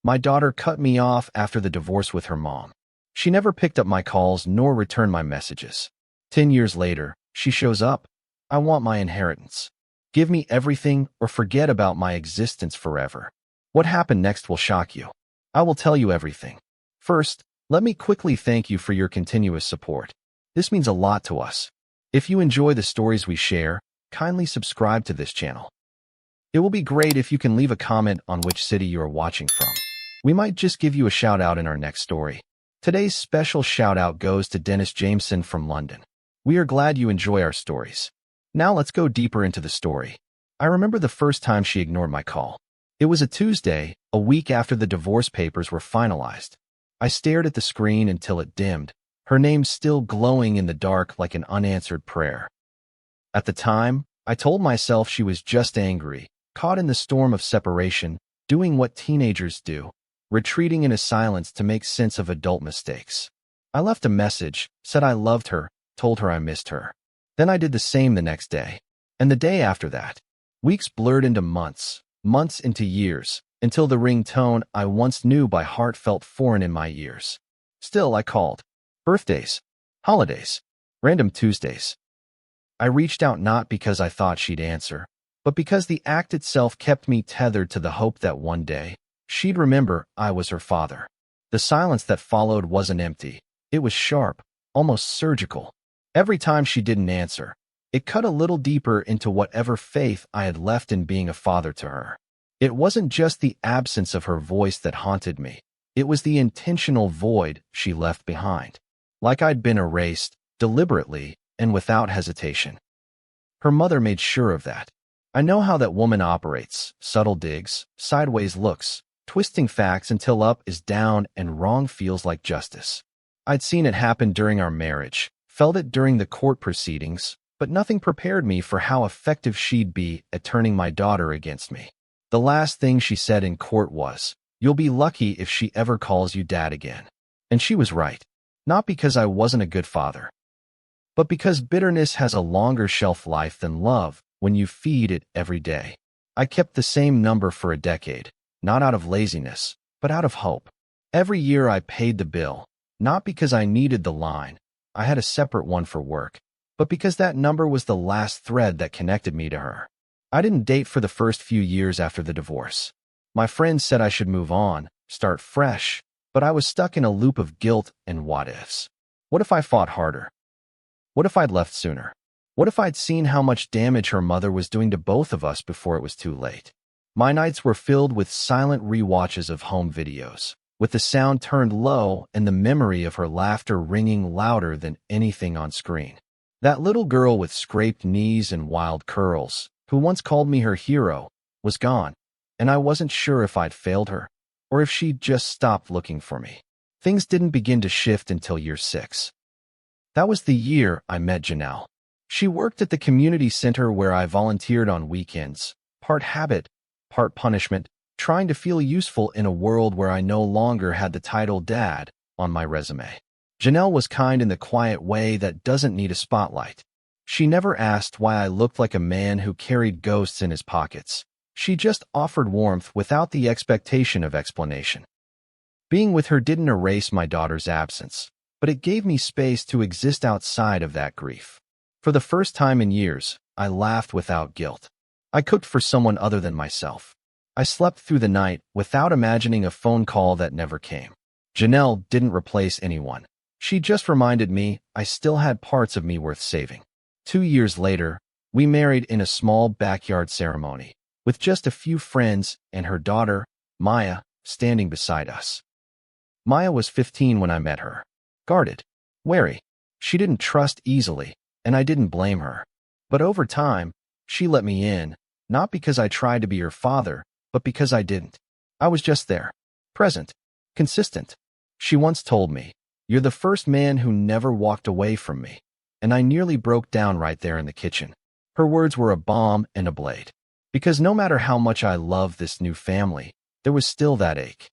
My daughter cut me off after the divorce with her mom. She never picked up my calls nor returned my messages. 10 years later, she shows up. I want my inheritance. Give me everything or forget about my existence forever. What happened next will shock you. I will tell you everything. First, let me quickly thank you for your continuous support. This means a lot to us. If you enjoy the stories we share, kindly subscribe to this channel. It will be great if you can leave a comment on which city you are watching from. We might just give you a shout out in our next story. Today's special shout out goes to Dennis Jameson from London. We are glad you enjoy our stories. Now let's go deeper into the story. I remember the first time she ignored my call. It was a Tuesday, a week after the divorce papers were finalized. I stared at the screen until it dimmed, her name still glowing in the dark like an unanswered prayer. At the time, I told myself she was just angry, caught in the storm of separation, doing what teenagers do, retreating into silence to make sense of adult mistakes. I left a message, said I loved her, told her I missed her. Then I did the same the next day, and the day after that. Weeks blurred into months, months into years, until the ringtone I once knew by heart felt foreign in my ears. Still, I called. Birthdays, holidays, random Tuesdays. I reached out not because I thought she'd answer, but because the act itself kept me tethered to the hope that one day, she'd remember I was her father. The silence that followed wasn't empty. It was sharp, almost surgical. Every time she didn't answer, it cut a little deeper into whatever faith I had left in being a father to her. It wasn't just the absence of her voice that haunted me. It was the intentional void she left behind. Like I'd been erased, deliberately and without hesitation. Her mother made sure of that. I know how that woman operates, subtle digs, sideways looks, twisting facts until up is down and wrong feels like justice. I'd seen it happen during our marriage, felt it during the court proceedings, but nothing prepared me for how effective she'd be at turning my daughter against me. The last thing she said in court was, "You'll be lucky if she ever calls you dad again." And she was right. Not because I wasn't a good father, but because bitterness has a longer shelf life than love when you feed it every day. I kept the same number for a decade, not out of laziness, but out of hope. Every year I paid the bill, not because I needed the line. I had a separate one for work, but because that number was the last thread that connected me to her. I didn't date for the first few years after the divorce. My friends said I should move on, start fresh, but I was stuck in a loop of guilt and what-ifs. What if I fought harder? What if I'd left sooner? What if I'd seen how much damage her mother was doing to both of us before it was too late? My nights were filled with silent rewatches of home videos, with the sound turned low and the memory of her laughter ringing louder than anything on screen. That little girl with scraped knees and wild curls, who once called me her hero, was gone, and I wasn't sure if I'd failed her, or if she'd just stopped looking for me. Things didn't begin to shift until year 6. That was the year I met Janelle. She worked at the community center where I volunteered on weekends, part habit, part punishment, trying to feel useful in a world where I no longer had the title dad on my resume. Janelle was kind in the quiet way that doesn't need a spotlight. She never asked why I looked like a man who carried ghosts in his pockets. She just offered warmth without the expectation of explanation. Being with her didn't erase my daughter's absence, but it gave me space to exist outside of that grief. For the first time in years, I laughed without guilt. I cooked for someone other than myself. I slept through the night without imagining a phone call that never came. Janelle didn't replace anyone. She just reminded me I still had parts of me worth saving. 2 years later, we married in a small backyard ceremony, with just a few friends and her daughter, Maya, standing beside us. Maya was 15 when I met her. Guarded, wary. She didn't trust easily, and I didn't blame her. But over time, she let me in, not because I tried to be her father, but because I didn't. I was just there, present, consistent. She once told me, "You're the first man who never walked away from me." And I nearly broke down right there in the kitchen. Her words were a balm and a blade. Because no matter how much I loved this new family, there was still that ache.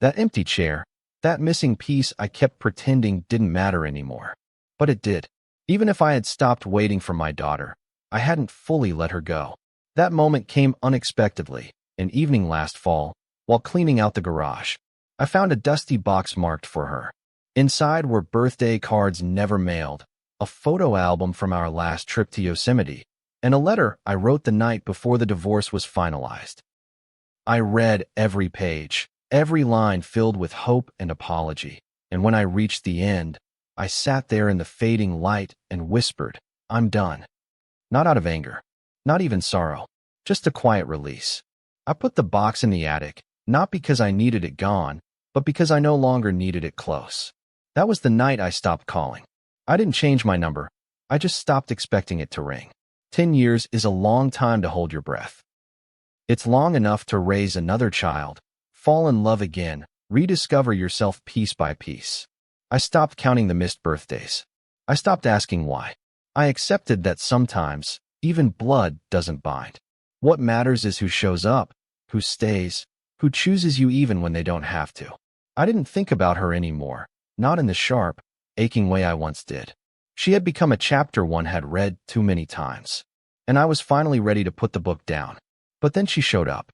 That empty chair, that missing piece I kept pretending didn't matter anymore. But it did. Even if I had stopped waiting for my daughter, I hadn't fully let her go. That moment came unexpectedly, an evening last fall, While cleaning out the garage, I found a dusty box marked for her. Inside were birthday cards never mailed, a photo album from our last trip to Yosemite, and a letter I wrote the night before the divorce was finalized. I read every page, every line filled with hope and apology, and when I reached the end, I sat there in the fading light and whispered, "I'm done." Not out of anger, not even sorrow, just a quiet release. I put the box in the attic, not because I needed it gone, but because I no longer needed it close. That was the night I stopped calling. I didn't change my number. I just stopped expecting it to ring. 10 years is a long time to hold your breath. It's long enough to raise another child, fall in love again, rediscover yourself piece by piece. I stopped counting the missed birthdays. I stopped asking why. I accepted that sometimes, even blood doesn't bind. What matters is who shows up, who stays, who chooses you even when they don't have to. I didn't think about her anymore, not in the sharp, aching way I once did. She had become a chapter one had read too many times, and I was finally ready to put the book down. But then she showed up.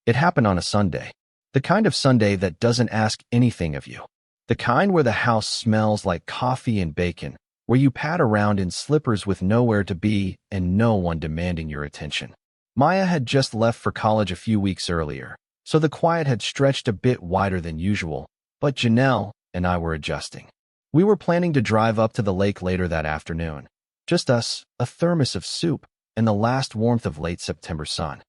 It happened on a Sunday, the kind of Sunday that doesn't ask anything of you, the kind where the house smells like coffee and bacon, where you pad around in slippers with nowhere to be and no one demanding your attention. Maya had just left for college a few weeks earlier, so the quiet had stretched a bit wider than usual, but Janelle and I were adjusting. We were planning to drive up to the lake later that afternoon. Just us, a thermos of soup, and the last warmth of late September sun.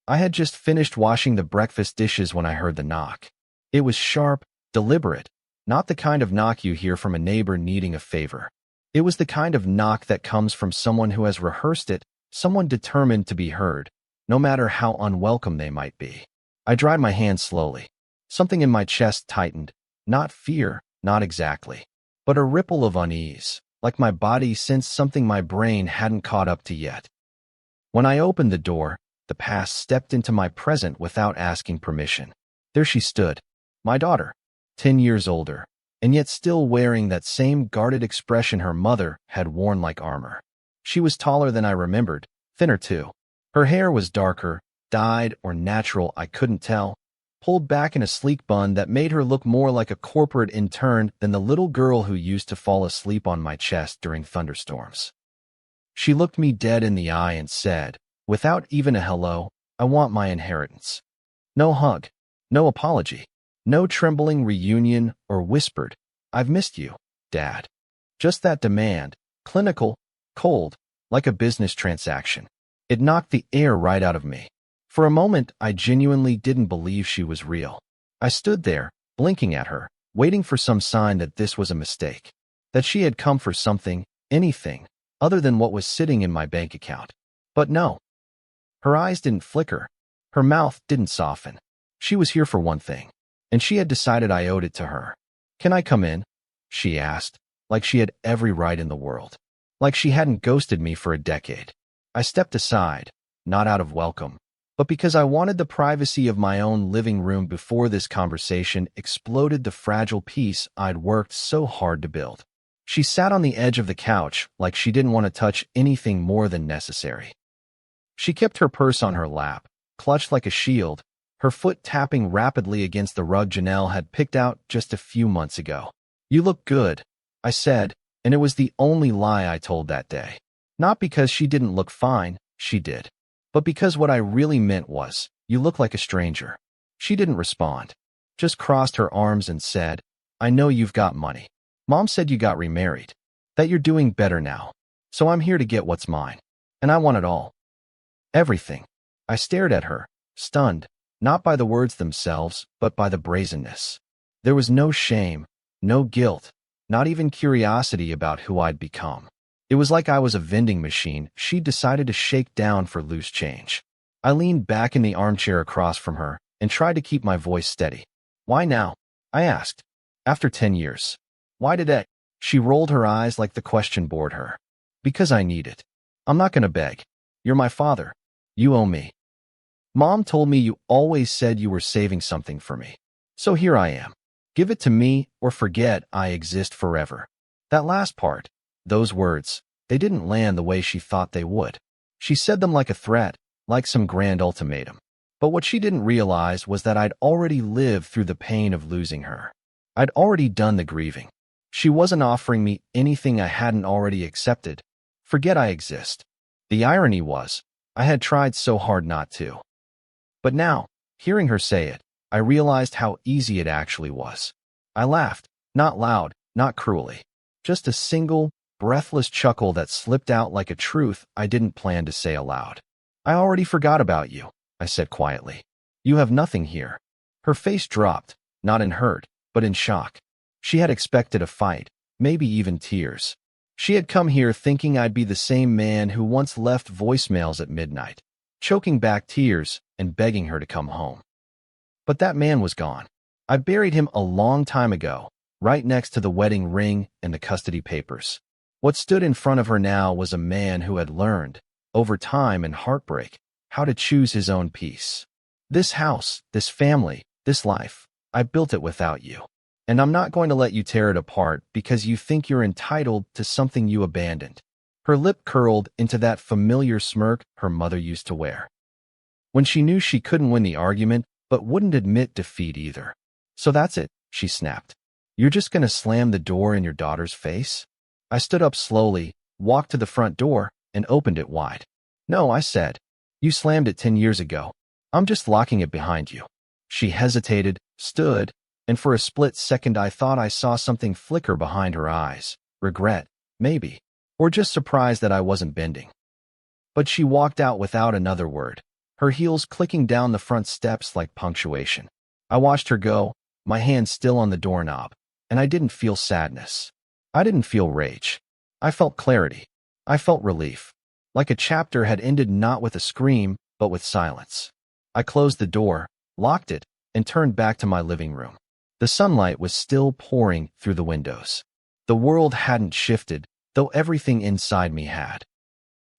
I had just finished washing the breakfast dishes when I heard the knock. It was sharp, deliberate, not the kind of knock you hear from a neighbor needing a favor. It was the kind of knock that comes from someone who has rehearsed it, someone determined to be heard, no matter how unwelcome they might be. I dried my hands slowly. Something in my chest tightened, not fear, not exactly, but a ripple of unease, like my body sensed something my brain hadn't caught up to yet. When I opened the door, the past stepped into my present without asking permission. There she stood, my daughter, 10 years older, and yet still wearing that same guarded expression her mother had worn like armor. She was taller than I remembered, thinner too. Her hair was darker, dyed or natural I couldn't tell, pulled back in a sleek bun that made her look more like a corporate intern than the little girl who used to fall asleep on my chest during thunderstorms. She looked me dead in the eye and said, without even a hello, "I want my inheritance." No hug, no apology, no trembling reunion or whispered, "I've missed you, Dad." Just that demand, clinical, cold, like a business transaction. It knocked the air right out of me. For a moment, I genuinely didn't believe she was real. I stood there, blinking at her, waiting for some sign that this was a mistake, that she had come for something, anything, other than what was sitting in my bank account. But no. Her eyes didn't flicker. Her mouth didn't soften. She was here for one thing, and she had decided I owed it to her. "Can I come in?" she asked, like she had every right in the world, like she hadn't ghosted me for a decade. I stepped aside, not out of welcome, but because I wanted the privacy of my own living room before this conversation exploded the fragile peace I'd worked so hard to build. She sat on the edge of the couch like she didn't want to touch anything more than necessary. She kept her purse on her lap, clutched like a shield, her foot tapping rapidly against the rug Janelle had picked out just a few months ago. "You look good," I said, and it was the only lie I told that day. Not because she didn't look fine, she did, but because what I really meant was, "You look like a stranger." She didn't respond, just crossed her arms and said, "I know you've got money. Mom said you got remarried, that you're doing better now, so I'm here to get what's mine, and I want it all. Everything." I stared at her, stunned, not by the words themselves, but by the brazenness. There was no shame, no guilt, not even curiosity about who I'd become. It was like I was a vending machine she'd decided to shake down for loose change. I leaned back in the armchair across from her and tried to keep my voice steady. "Why now?" I asked. "After 10 years. Why today?" She rolled her eyes like the question bored her. "Because I need it. I'm not gonna beg. You're my father. You owe me. Mom told me you always said you were saving something for me. So here I am. Give it to me or forget I exist forever." That last part, those words, they didn't land the way she thought they would. She said them like a threat, like some grand ultimatum. But what she didn't realize was that I'd already lived through the pain of losing her. I'd already done the grieving. She wasn't offering me anything I hadn't already accepted. Forget I exist. The irony was, I had tried so hard not to. But now, hearing her say it, I realized how easy it actually was. I laughed, not loud, not cruelly. Just a single, breathless chuckle that slipped out like a truth I didn't plan to say aloud. I already forgot about you, I said quietly. You have nothing here. Her face dropped, not in hurt, but in shock. She had expected a fight, maybe even tears. She had come here thinking I'd be the same man who once left voicemails at midnight, choking back tears and begging her to come home. But that man was gone. I buried him a long time ago, right next to the wedding ring and the custody papers. What stood in front of her now was a man who had learned, over time and heartbreak, how to choose his own peace. This house, this family, this life, I built it without you. And I'm not going to let you tear it apart because you think you're entitled to something you abandoned. Her lip curled into that familiar smirk her mother used to wear when she knew she couldn't win the argument but wouldn't admit defeat either. So that's it, she snapped. You're just going to slam the door in your daughter's face? I stood up slowly, walked to the front door, and opened it wide. No, I said. You slammed it 10 years ago. I'm just locking it behind you. She hesitated, stood, and for a split second I thought I saw something flicker behind her eyes. Regret, maybe. Or just surprise that I wasn't bending. But she walked out without another word, her heels clicking down the front steps like punctuation. I watched her go, my hand still on the doorknob, and I didn't feel sadness. I didn't feel rage. I felt clarity. I felt relief. Like a chapter had ended not with a scream, but with silence. I closed the door, locked it, and turned back to my living room. The sunlight was still pouring through the windows. The world hadn't shifted, though everything inside me had.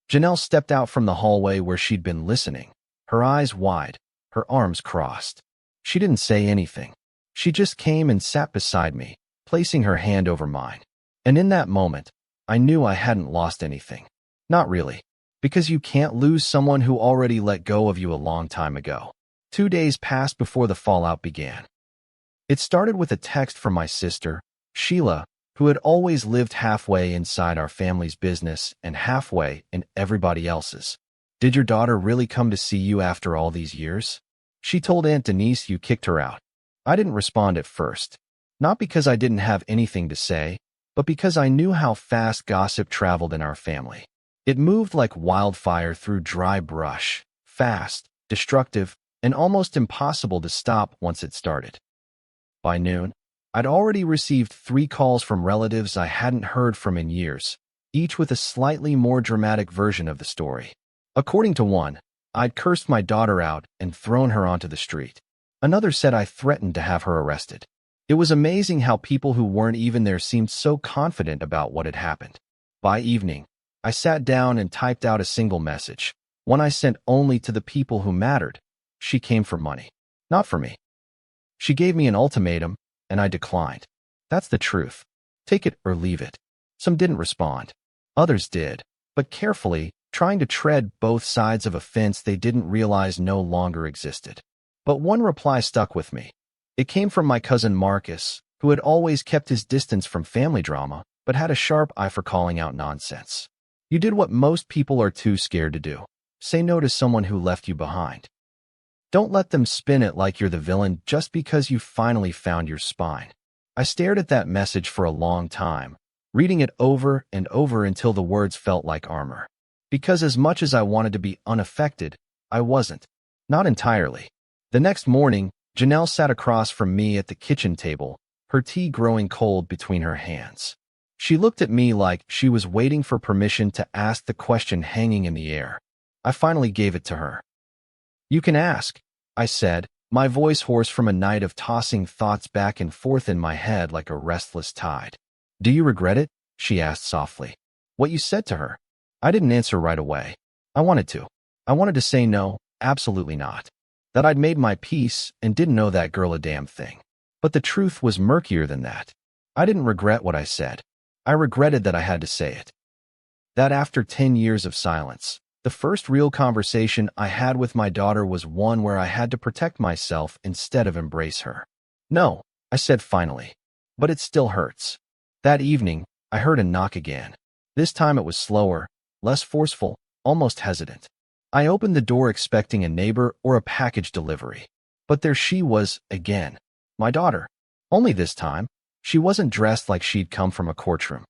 Janelle stepped out from the hallway where she'd been listening, her eyes wide, her arms crossed. She didn't say anything. She just came and sat beside me, placing her hand over mine. And in that moment, I knew I hadn't lost anything. Not really, because you can't lose someone who already let go of you a long time ago. 2 days passed before the fallout began. It started with a text from my sister, Sheila, who had always lived halfway inside our family's business and halfway in everybody else's. Did your daughter really come to see you after all these years? She told Aunt Denise you kicked her out. I didn't respond at first, not because I didn't have anything to say, but because I knew how fast gossip traveled in our family. It moved like wildfire through dry brush, fast, destructive, and almost impossible to stop once it started. By noon, I'd already received 3 calls from relatives I hadn't heard from in years, each with a slightly more dramatic version of the story. According to one, I'd cursed my daughter out and thrown her onto the street. Another said I threatened to have her arrested. It was amazing how people who weren't even there seemed so confident about what had happened. By evening, I sat down and typed out a single message, one I sent only to the people who mattered. She came for money, not for me. She gave me an ultimatum, and I declined. That's the truth. Take it or leave it. Some didn't respond. Others did, but carefully, trying to tread both sides of a fence they didn't realize no longer existed. But one reply stuck with me. It came from my cousin Marcus, who had always kept his distance from family drama, but had a sharp eye for calling out nonsense. You did what most people are too scared to do. Say no to someone who left you behind. Don't let them spin it like you're the villain just because you finally found your spine. I stared at that message for a long time, reading it over and over until the words felt like armor. Because as much as I wanted to be unaffected, I wasn't. Not entirely. The next morning, Janelle sat across from me at the kitchen table, her tea growing cold between her hands. She looked at me like she was waiting for permission to ask the question hanging in the air. I finally gave it to her. You can ask, I said, my voice hoarse from a night of tossing thoughts back and forth in my head like a restless tide. Do you regret it? She asked softly. What you said to her? I didn't answer right away. I wanted to. I wanted to say no, absolutely not. That I'd made my peace and didn't know that girl a damn thing. But the truth was murkier than that. I didn't regret what I said. I regretted that I had to say it. That after 10 years of silence, The first real conversation I had with my daughter was one where I had to protect myself instead of embrace her. "No," I said finally, "but it still hurts." That evening, I heard a knock again. This time it was slower, less forceful, almost hesitant. I opened the door expecting a neighbor or a package delivery. But there she was again, my daughter. Only this time, she wasn't dressed like she'd come from a courtroom.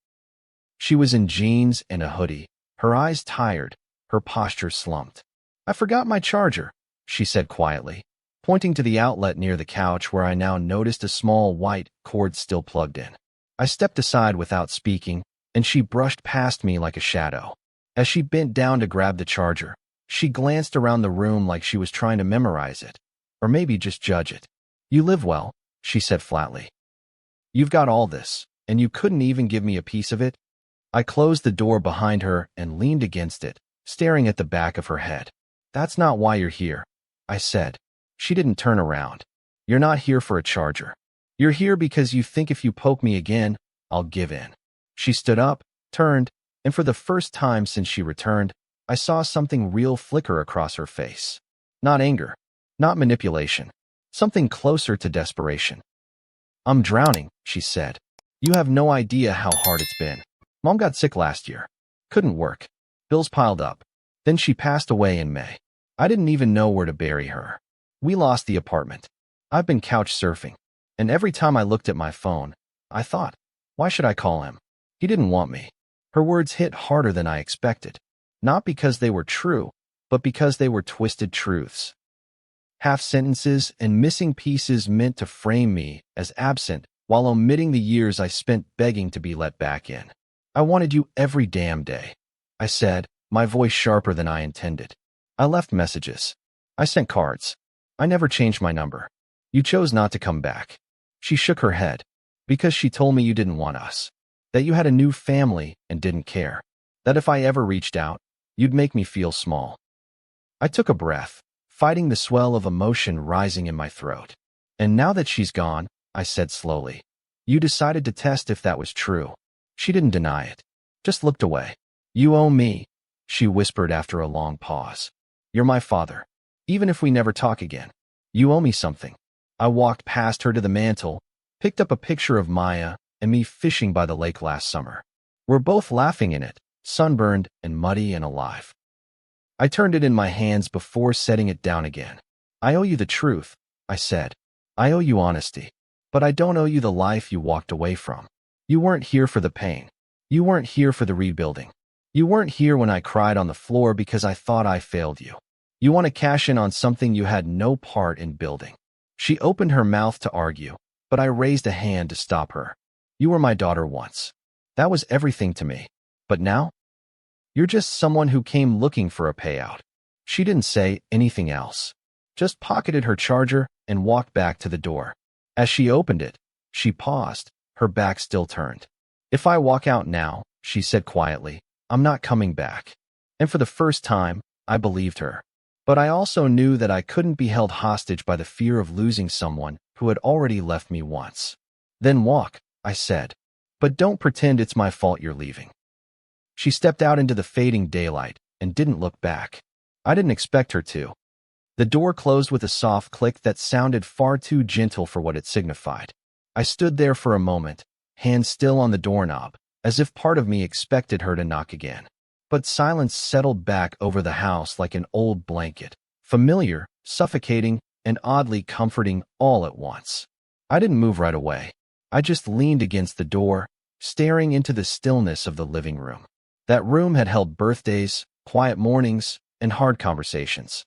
She was in jeans and a hoodie, her eyes tired, her posture slumped. "I forgot my charger," she said quietly, pointing to the outlet near the couch where I now noticed a small white cord still plugged in. I stepped aside without speaking, and she brushed past me like a shadow. As she bent down to grab the charger, she glanced around the room like she was trying to memorize it, or maybe just judge it. "You live well," she said flatly. "You've got all this, and you couldn't even give me a piece of it?" I closed the door behind her and leaned against it, staring at the back of her head. "That's not why you're here," I said. She didn't turn around. "You're not here for a charger. You're here because you think if you poke me again, I'll give in." She stood up, turned, and for the first time since she returned, I saw something real flicker across her face. Not anger, not manipulation, something closer to desperation. "I'm drowning," she said. "You have no idea how hard it's been. Mom got sick last year. Couldn't work. Bills piled up. Then she passed away in May. I didn't even know where to bury her. We lost the apartment. I've been couch surfing. And every time I looked at my phone, I thought, why should I call him? He didn't want me." Her words hit harder than I expected. Not because they were true, but because they were twisted truths. Half sentences and missing pieces meant to frame me as absent while omitting the years I spent begging to be let back in. "I wanted you every damn day," I said, my voice sharper than I intended. "I left messages. I sent cards. I never changed my number. You chose not to come back." She shook her head. "Because she told me you didn't want us. That you had a new family and didn't care. That if I ever reached out, you'd make me feel small." I took a breath, fighting the swell of emotion rising in my throat. "And now that she's gone," I said slowly, "you decided to test if that was true." She didn't deny it, just looked away. "You owe me," she whispered after a long pause. "You're my father. Even if we never talk again, you owe me something." I walked past her to the mantel, picked up a picture of Maya and me fishing by the lake last summer. We're both laughing in it, sunburned and muddy and alive. I turned it in my hands before setting it down again. "I owe you the truth," I said. "I owe you honesty. But I don't owe you the life you walked away from. You weren't here for the pain. You weren't here for the rebuilding. You weren't here when I cried on the floor because I thought I failed you. You want to cash in on something you had no part in building." She opened her mouth to argue, but I raised a hand to stop her. "You were my daughter once. That was everything to me. But now? You're just someone who came looking for a payout." She didn't say anything else, just pocketed her charger and walked back to the door. As she opened it, she paused, her back still turned. "If I walk out now," she said quietly, "I'm not coming back." And for the first time, I believed her. But I also knew that I couldn't be held hostage by the fear of losing someone who had already left me once. "Then walk," I said. "But don't pretend it's my fault you're leaving." She stepped out into the fading daylight and didn't look back. I didn't expect her to. The door closed with a soft click that sounded far too gentle for what it signified. I stood there for a moment, hand still on the doorknob, as if part of me expected her to knock again. But silence settled back over the house like an old blanket, familiar, suffocating, and oddly comforting all at once. I didn't move right away. I just leaned against the door, staring into the stillness of the living room. That room had held birthdays, quiet mornings, and hard conversations.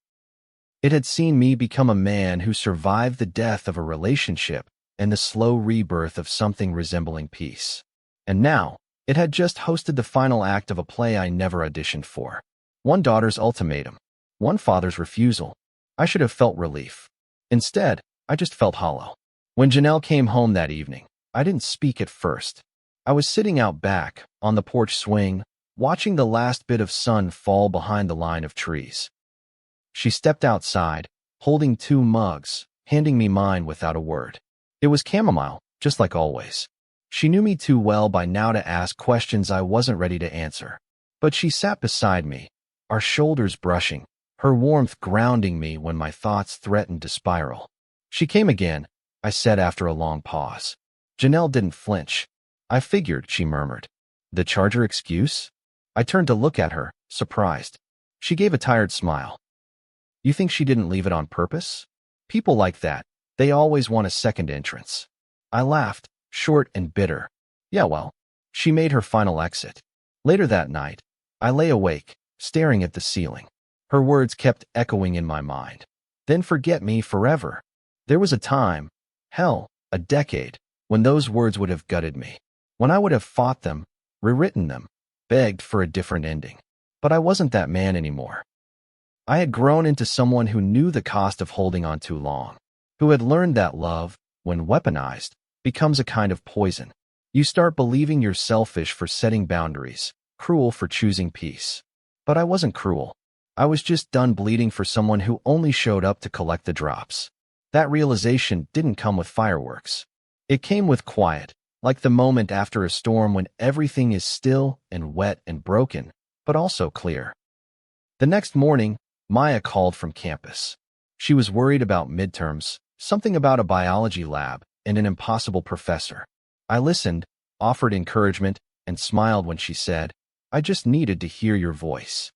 It had seen me become a man who survived the death of a relationship and the slow rebirth of something resembling peace. And now, it had just hosted the final act of a play I never auditioned for. One daughter's ultimatum, one father's refusal. I should have felt relief. Instead, I just felt hollow. When Janelle came home that evening, I didn't speak at first. I was sitting out back, on the porch swing, watching the last bit of sun fall behind the line of trees. She stepped outside, holding 2 mugs, handing me mine without a word. It was chamomile, just like always. She knew me too well by now to ask questions I wasn't ready to answer. But she sat beside me, our shoulders brushing, her warmth grounding me when my thoughts threatened to spiral. "She came again," I said after a long pause. Janelle didn't flinch. "I figured," she murmured. "The charger excuse?" I turned to look at her, surprised. She gave a tired smile. "You think she didn't leave it on purpose? People like that, they always want a second entrance." I laughed, short and bitter. "Yeah, well, she made her final exit." Later that night, I lay awake, staring at the ceiling. Her words kept echoing in my mind. "Then forget me forever." There was a time, hell, a decade, when those words would have gutted me. When I would have fought them, rewritten them, begged for a different ending. But I wasn't that man anymore. I had grown into someone who knew the cost of holding on too long, who had learned that love, when weaponized, becomes a kind of poison. You start believing you're selfish for setting boundaries, cruel for choosing peace. But I wasn't cruel. I was just done bleeding for someone who only showed up to collect the drops. That realization didn't come with fireworks. It came with quiet, like the moment after a storm when everything is still and wet and broken, but also clear. The next morning, Maya called from campus. She was worried about midterms, something about a biology lab, and an impossible professor. I listened, offered encouragement, and smiled when she said, "I just needed to hear your voice."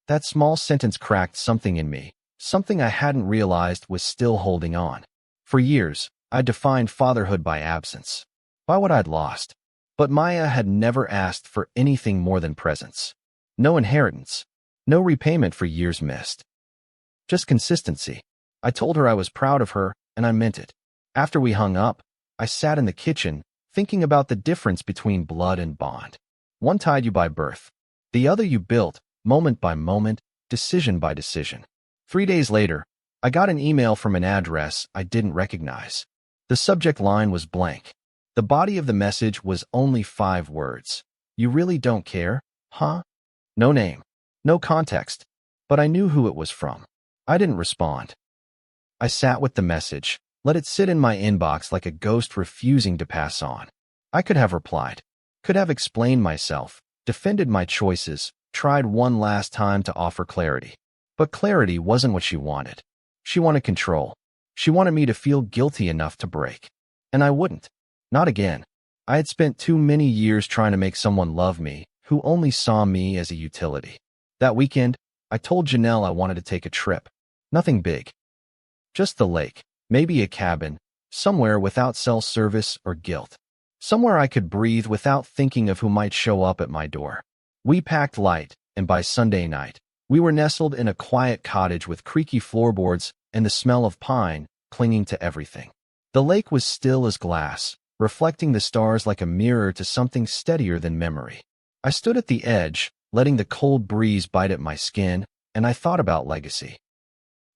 That small sentence cracked something in me, something I hadn't realized was still holding on. For years, I defined fatherhood by absence, by what I'd lost. But Maya had never asked for anything more than presence. No inheritance, no repayment for years missed. Just consistency. I told her I was proud of her, and I meant it. After we hung up, I sat in the kitchen, thinking about the difference between blood and bond. One tied you by birth. The other you built, moment by moment, decision by decision. 3 days later, I got an email from an address I didn't recognize. The subject line was blank. The body of the message was only 5 words. "You really don't care, huh?" No name, no context, but I knew who it was from. I didn't respond. I sat with the message, let it sit in my inbox like a ghost refusing to pass on. I could have replied, could have explained myself, defended my choices, tried one last time to offer clarity. But clarity wasn't what she wanted. She wanted control. She wanted me to feel guilty enough to break. And I wouldn't. Not again. I had spent too many years trying to make someone love me who only saw me as a utility. That weekend, I told Janelle I wanted to take a trip. Nothing big. Just the lake, maybe a cabin, somewhere without cell service or guilt. Somewhere I could breathe without thinking of who might show up at my door. We packed light, and by Sunday night, we were nestled in a quiet cottage with creaky floorboards and the smell of pine clinging to everything. The lake was still as glass, reflecting the stars like a mirror to something steadier than memory. I stood at the edge, letting the cold breeze bite at my skin, and I thought about legacy.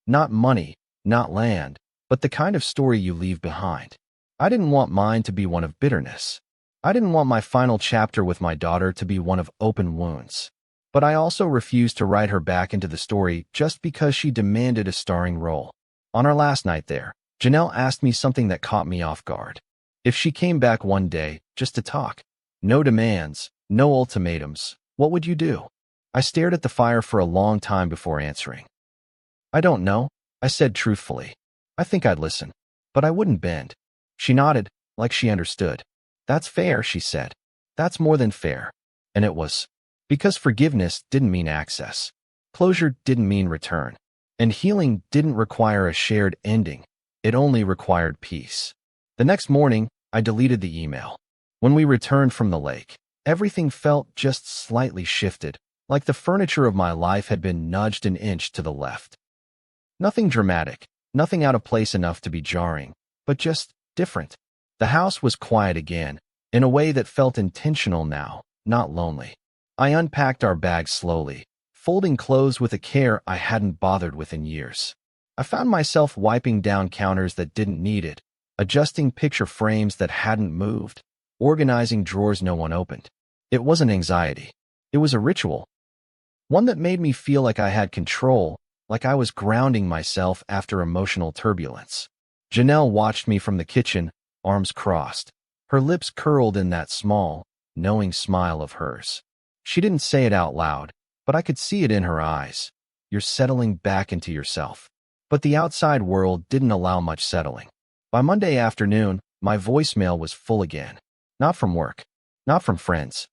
Not money, not land, but the kind of story you leave behind. I didn't want mine to be one of bitterness. I didn't want my final chapter with my daughter to be one of open wounds. But I also refused to write her back into the story just because she demanded a starring role. On our last night there, Janelle asked me something that caught me off guard. If she came back one day, just to talk, no demands, no ultimatums, what would you do? I stared at the fire for a long time before answering. "I don't know," I said truthfully. "I think I'd listen, but I wouldn't bend." She nodded, like she understood. "That's fair," she said. "That's more than fair." And it was. Because forgiveness didn't mean access. Closure didn't mean return. And healing didn't require a shared ending. It only required peace. The next morning, I deleted the email. When we returned from the lake, everything felt just slightly shifted, like the furniture of my life had been nudged an inch to the left. Nothing dramatic, nothing out of place enough to be jarring, but just different. The house was quiet again, in a way that felt intentional now, not lonely. I unpacked our bags slowly, folding clothes with a care I hadn't bothered with in years. I found myself wiping down counters that didn't need it, adjusting picture frames that hadn't moved, organizing drawers no one opened. It wasn't anxiety. It was a ritual. One that made me feel like I had control, like I was grounding myself after emotional turbulence. Janelle watched me from the kitchen, arms crossed, her lips curled in that small, knowing smile of hers. She didn't say it out loud, but I could see it in her eyes. You're settling back into yourself. But the outside world didn't allow much settling. By Monday afternoon, my voicemail was full again. Not from work, not from friends,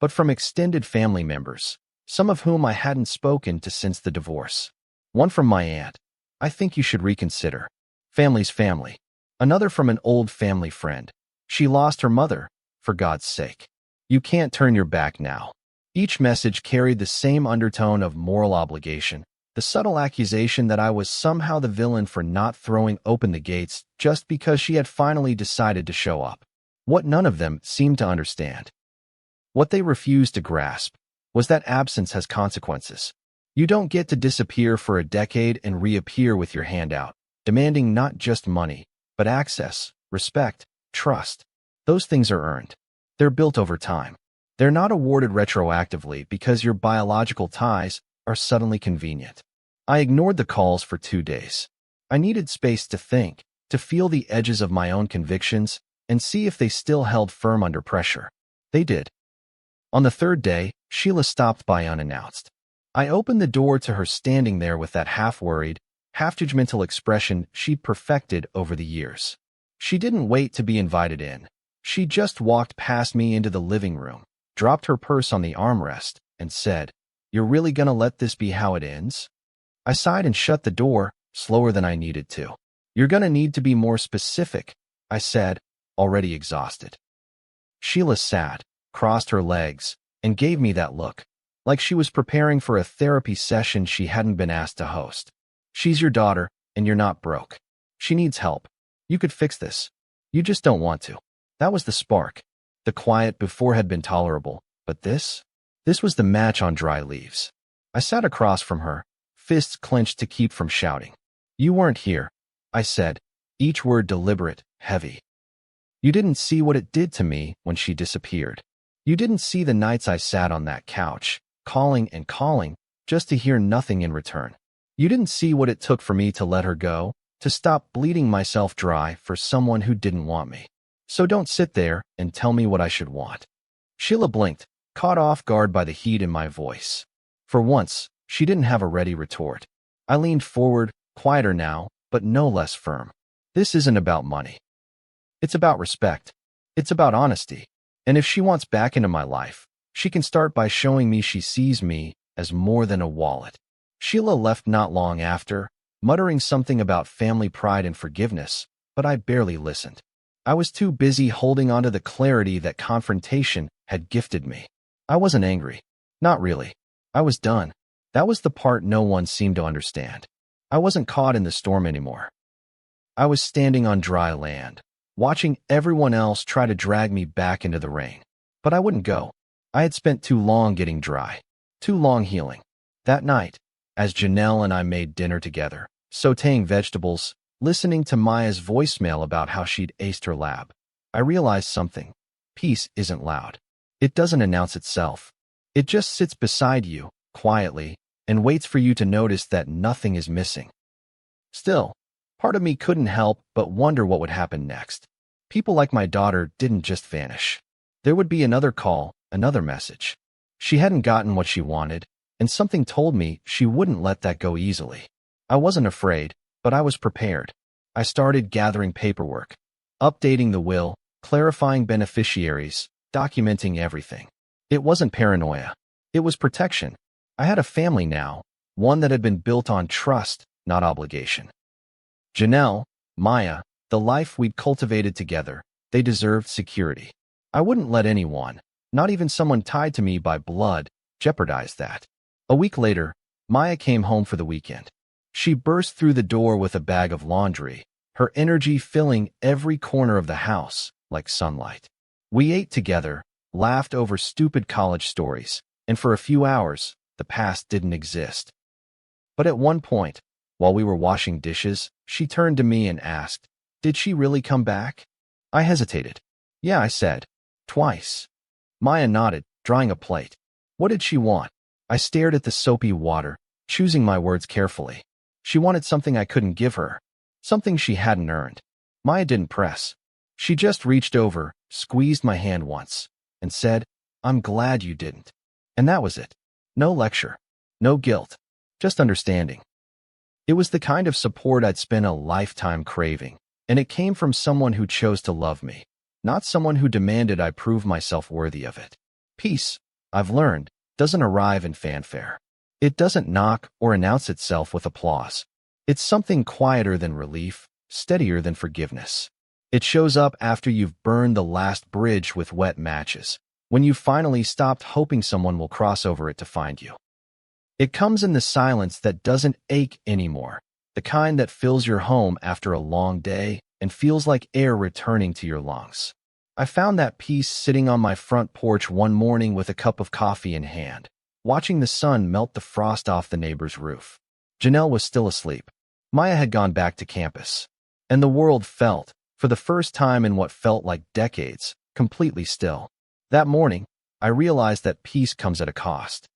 but from extended family members, some of whom I hadn't spoken to since the divorce. One from my aunt. I think you should reconsider. Family's family. Another from an old family friend. She lost her mother, for God's sake. You can't turn your back now. Each message carried the same undertone of moral obligation, the subtle accusation that I was somehow the villain for not throwing open the gates just because she had finally decided to show up. What none of them seemed to understand, what they refused to grasp, was that absence has consequences. You don't get to disappear for a decade and reappear with your hand out, demanding not just money, but access, respect, trust. Those things are earned. They're built over time. They're not awarded retroactively because your biological ties are suddenly convenient. I ignored the calls for 2 days. I needed space to think, to feel the edges of my own convictions, and see if they still held firm under pressure. They did. On the 3rd day, Sheila stopped by unannounced. I opened the door to her standing there with that half-worried, half-judgmental expression she'd perfected over the years. She didn't wait to be invited in. She just walked past me into the living room, dropped her purse on the armrest, and said, "You're really gonna let this be how it ends?" I sighed and shut the door, slower than I needed to. "You're gonna need to be more specific," I said, already exhausted. Sheila sat, crossed her legs, and gave me that look, like she was preparing for a therapy session she hadn't been asked to host. "She's your daughter, and you're not broke. She needs help. You could fix this. You just don't want to." That was the spark. The quiet before had been tolerable, but this was the match on dry leaves. I sat across from her, fists clenched to keep from shouting. "You weren't here," I said, each word deliberate, heavy. "You didn't see what it did to me when she disappeared. You didn't see the nights I sat on that couch, calling and calling, just to hear nothing in return. You didn't see what it took for me to let her go, to stop bleeding myself dry for someone who didn't want me. So don't sit there and tell me what I should want." Sheila blinked, caught off guard by the heat in my voice. For once, she didn't have a ready retort. I leaned forward, quieter now, but no less firm. "This isn't about money. It's about respect. It's about honesty. And if she wants back into my life, she can start by showing me she sees me as more than a wallet." Sheila left not long after, muttering something about family pride and forgiveness, but I barely listened. I was too busy holding onto the clarity that confrontation had gifted me. I wasn't angry. Not really. I was done. That was the part no one seemed to understand. I wasn't caught in the storm anymore. I was standing on dry land, watching everyone else try to drag me back into the rain. But I wouldn't go. I had spent too long getting dry, too long healing. That night, as Janelle and I made dinner together, sautéing vegetables, listening to Maya's voicemail about how she'd aced her lab, I realized something. Peace isn't loud. It doesn't announce itself. It just sits beside you, quietly, and waits for you to notice that nothing is missing. Still, part of me couldn't help but wonder what would happen next. People like my daughter didn't just vanish. There would be another call, another message. She hadn't gotten what she wanted, and something told me she wouldn't let that go easily. I wasn't afraid, but I was prepared. I started gathering paperwork, updating the will, clarifying beneficiaries, documenting everything. It wasn't paranoia. It was protection. I had a family now, one that had been built on trust, not obligation. Janelle, Maya, the life we'd cultivated together, they deserved security. I wouldn't let anyone, not even someone tied to me by blood, jeopardize that. A week later, Maya came home for the weekend. She burst through the door with a bag of laundry, her energy filling every corner of the house like sunlight. We ate together, laughed over stupid college stories, and for a few hours, the past didn't exist. But at one point, while we were washing dishes, she turned to me and asked, "Did she really come back?" I hesitated. "Yeah," I said. "Twice." Maya nodded, drying a plate. "What did she want?" I stared at the soapy water, choosing my words carefully. She wanted something I couldn't give her, something she hadn't earned. Maya didn't press. She just reached over, squeezed my hand once, and said, "I'm glad you didn't." And that was it. No lecture. No guilt. Just understanding. It was the kind of support I'd spent a lifetime craving, and it came from someone who chose to love me, not someone who demanded I prove myself worthy of it. Peace, I've learned, doesn't arrive in fanfare. It doesn't knock or announce itself with applause. It's something quieter than relief, steadier than forgiveness. It shows up after you've burned the last bridge with wet matches, when you've finally stopped hoping someone will cross over it to find you. It comes in the silence that doesn't ache anymore, the kind that fills your home after a long day and feels like air returning to your lungs. I found that peace sitting on my front porch one morning with a cup of coffee in hand, watching the sun melt the frost off the neighbor's roof. Janelle was still asleep. Maya had gone back to campus. And the world felt, for the first time in what felt like decades, completely still. That morning, I realized that peace comes at a cost.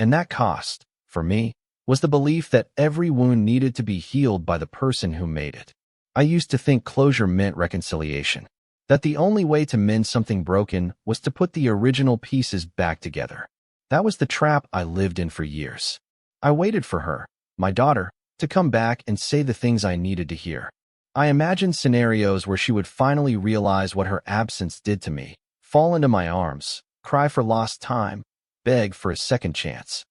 And that cost, for me, was the belief that every wound needed to be healed by the person who made it. I used to think closure meant reconciliation, that the only way to mend something broken was to put the original pieces back together. That was the trap I lived in for years. I waited for her, my daughter, to come back and say the things I needed to hear. I imagined scenarios where she would finally realize what her absence did to me, fall into my arms, cry for lost time, beg for a second chance.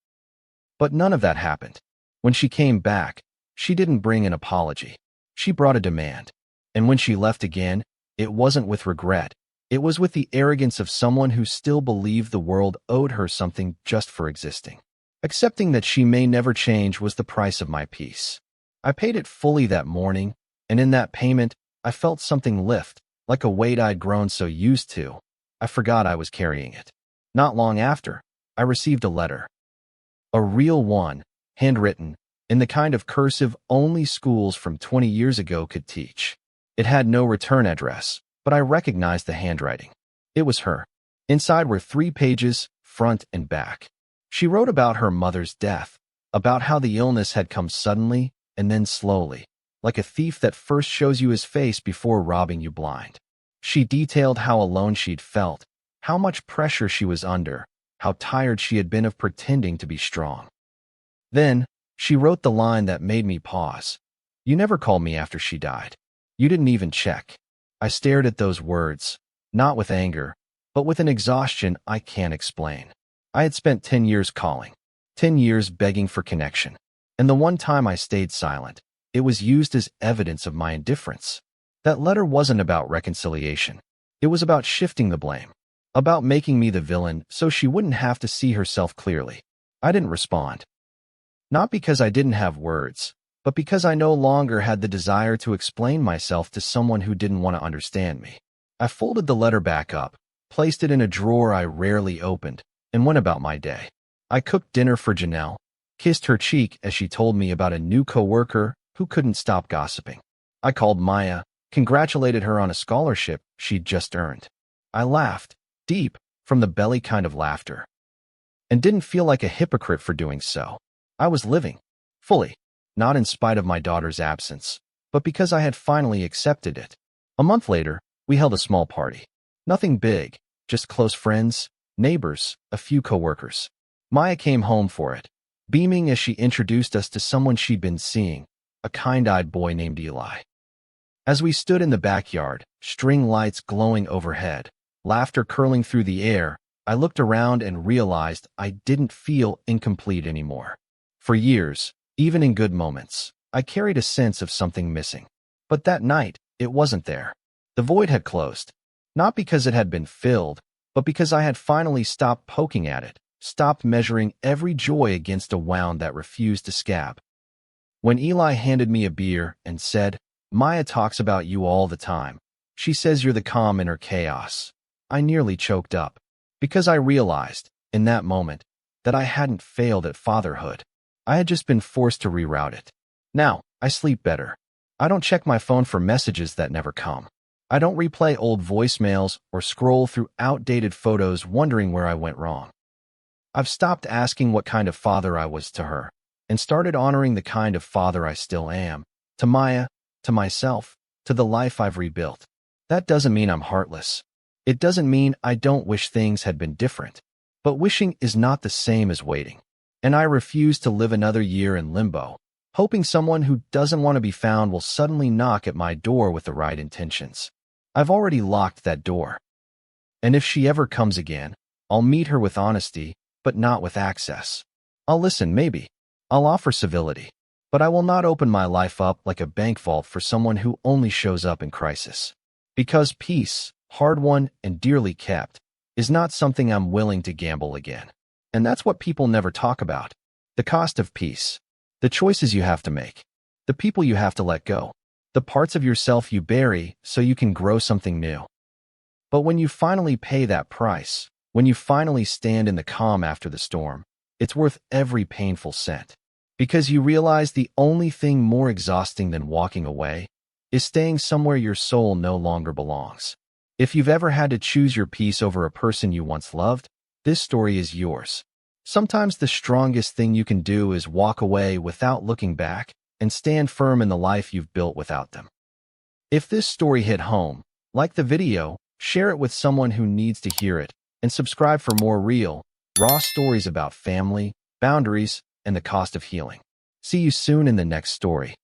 But none of that happened. When she came back, she didn't bring an apology. She brought a demand. And when she left again, it wasn't with regret. It was with the arrogance of someone who still believed the world owed her something just for existing. Accepting that she may never change was the price of my peace. I paid it fully that morning, and in that payment, I felt something lift, like a weight I'd grown so used to. I forgot I was carrying it. Not long after, I received a letter. A real one, handwritten, in the kind of cursive only schools from 20 years ago could teach. It had no return address, but I recognized the handwriting. It was her. Inside were 3 pages, front and back. She wrote about her mother's death, about how the illness had come suddenly and then slowly, like a thief that first shows you his face before robbing you blind. She detailed how alone she'd felt, how much pressure she was under, how tired she had been of pretending to be strong. Then, she wrote the line that made me pause. "You never called me after she died. You didn't even check." I stared at those words, not with anger, but with an exhaustion I can't explain. I had spent 10 years calling, 10 years begging for connection, and the one time I stayed silent, it was used as evidence of my indifference. That letter wasn't about reconciliation. It was about shifting the blame, about making me the villain so she wouldn't have to see herself clearly. I didn't respond. Not because I didn't have words, but because I no longer had the desire to explain myself to someone who didn't want to understand me. I folded the letter back up, placed it in a drawer I rarely opened, and went about my day. I cooked dinner for Janelle, kissed her cheek as she told me about a new coworker who couldn't stop gossiping. I called Maya, congratulated her on a scholarship she'd just earned. I laughed, deep, from the belly kind of laughter, and didn't feel like a hypocrite for doing so. I was living, fully, not in spite of my daughter's absence, but because I had finally accepted it. A month later, we held a small party. Nothing big, just close friends, neighbors, a few coworkers. Maya came home for it, beaming as she introduced us to someone she'd been seeing, a kind-eyed boy named Eli. As we stood in the backyard, string lights glowing overhead, laughter curling through the air, I looked around and realized I didn't feel incomplete anymore. For years, even in good moments, I carried a sense of something missing. But that night, it wasn't there. The void had closed, not because it had been filled, but because I had finally stopped poking at it, stopped measuring every joy against a wound that refused to scab. When Eli handed me a beer and said, "Maya talks about you all the time. She says you're the calm in her chaos," I nearly choked up, because I realized, in that moment, that I hadn't failed at fatherhood. I had just been forced to reroute it. Now, I sleep better. I don't check my phone for messages that never come. I don't replay old voicemails or scroll through outdated photos wondering where I went wrong. I've stopped asking what kind of father I was to her, and started honoring the kind of father I still am, to Maya, to myself, to the life I've rebuilt. That doesn't mean I'm heartless. It doesn't mean I don't wish things had been different. But wishing is not the same as waiting. And I refuse to live another year in limbo, hoping someone who doesn't want to be found will suddenly knock at my door with the right intentions. I've already locked that door. And if she ever comes again, I'll meet her with honesty, but not with access. I'll listen, maybe. I'll offer civility. But I will not open my life up like a bank vault for someone who only shows up in crisis. Because peace, hard-won and dearly kept, is not something I'm willing to gamble again. And that's what people never talk about. The cost of peace. The choices you have to make. The people you have to let go. The parts of yourself you bury so you can grow something new. But when you finally pay that price, when you finally stand in the calm after the storm, it's worth every painful cent. Because you realize the only thing more exhausting than walking away is staying somewhere your soul no longer belongs. If you've ever had to choose your peace over a person you once loved, this story is yours. Sometimes the strongest thing you can do is walk away without looking back and stand firm in the life you've built without them. If this story hit home, like the video, share it with someone who needs to hear it, and subscribe for more real, raw stories about family, boundaries, and the cost of healing. See you soon in the next story.